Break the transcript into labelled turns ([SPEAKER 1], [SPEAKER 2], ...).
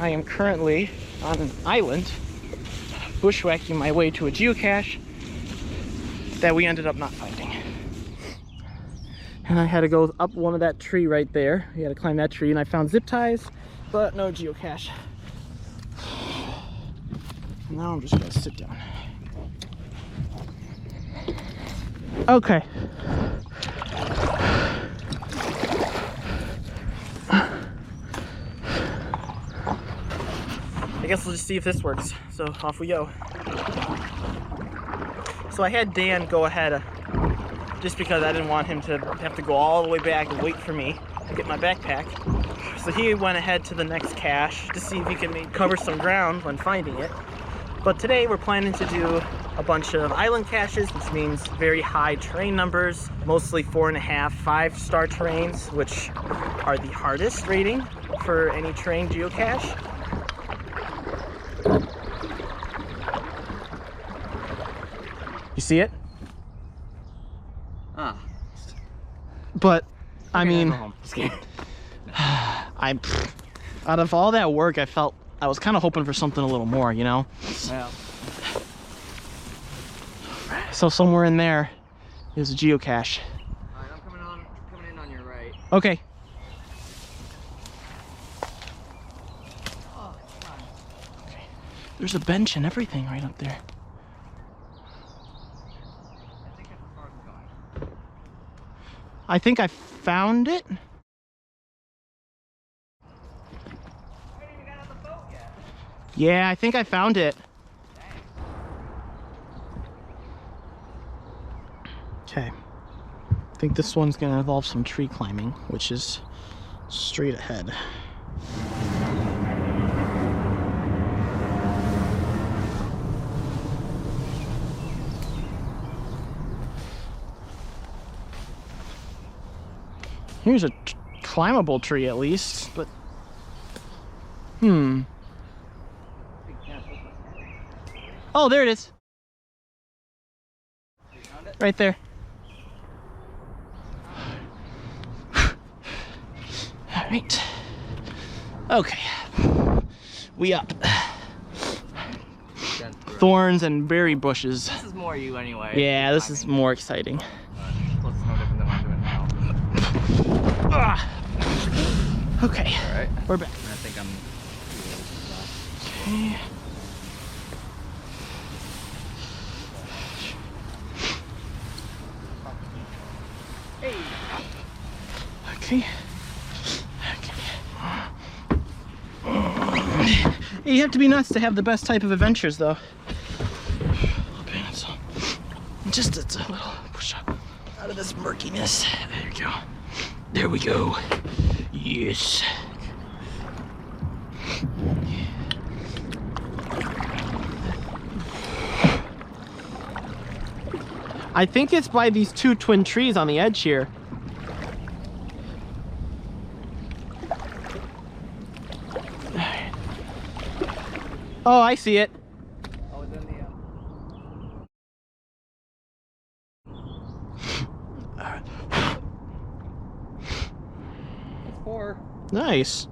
[SPEAKER 1] I am currently on an island, bushwhacking my way to a geocache that we ended up not finding. And I had to go up one of that tree right there. You had to climb that tree, and I found zip ties, but no geocache. Now I'm just gonna sit down. Okay. I guess we'll just see if this works. So off we go. So I had Dan go ahead just because I didn't want him to have to go all the way back and wait for me to get my backpack. So he went ahead to the next cache to see if he could maybe cover some ground when finding it. But today we're planning to do a bunch of island caches, which means very high terrain numbers, mostly 4.5, 5-star terrains, which are the hardest rating for any terrain geocache. You see it?
[SPEAKER 2] Ah.
[SPEAKER 1] But I
[SPEAKER 2] Okay,
[SPEAKER 1] mean,
[SPEAKER 2] go home. Scared.
[SPEAKER 1] I'm out of all that work, I was kind of hoping for something a little more, you know?
[SPEAKER 2] Well.
[SPEAKER 1] So somewhere in there is a geocache.
[SPEAKER 2] Alright, I'm coming in on your right.
[SPEAKER 1] Okay.
[SPEAKER 2] Oh, come on.
[SPEAKER 1] Okay. There's a bench and everything right up there.
[SPEAKER 2] I think that's as far as I'm going.
[SPEAKER 1] I think I found it.
[SPEAKER 2] I haven't even got on the boat yet.
[SPEAKER 1] Yeah, I think I found it. Okay. I think this one's gonna involve some tree climbing, which is straight ahead. Here's a climbable tree at least, but oh, there it is.
[SPEAKER 2] You found it?
[SPEAKER 1] Right there. All right. Okay. We up. Thorns and berry bushes.
[SPEAKER 2] This is more you anyway.
[SPEAKER 1] Yeah, this is more exciting.
[SPEAKER 2] Plus it's no different than what I'm doing now.
[SPEAKER 1] Okay.
[SPEAKER 2] Alright.
[SPEAKER 1] We're back.
[SPEAKER 2] I think I'm...
[SPEAKER 1] Okay.
[SPEAKER 2] Hey!
[SPEAKER 1] Okay. You have to be nuts to have the best type of adventures, though. Okay, so just it's a little push up out of this murkiness. There you go. There we go. Yes. I think it's by these two twin trees on the edge here. Oh, I see it.
[SPEAKER 2] Oh, it's in the... It's 4.
[SPEAKER 1] Nice.